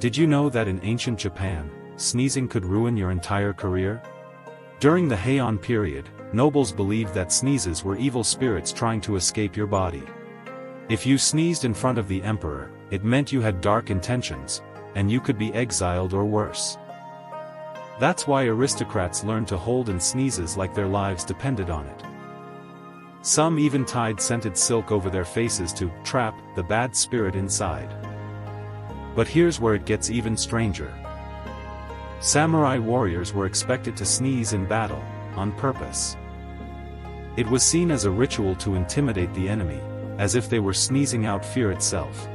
Did you know that in ancient Japan, sneezing could ruin your entire career? During the Heian period, nobles believed that sneezes were evil spirits trying to escape your body. If you sneezed in front of the emperor, it meant you had dark intentions, and you could be exiled or worse. That's why aristocrats learned to hold in sneezes like their lives depended on it. Some even tied scented silk over their faces to trap the bad spirit inside. But here's where it gets even stranger. Samurai warriors were expected to sneeze in battle, on purpose. It was seen as a ritual to intimidate the enemy, as if they were sneezing out fear itself.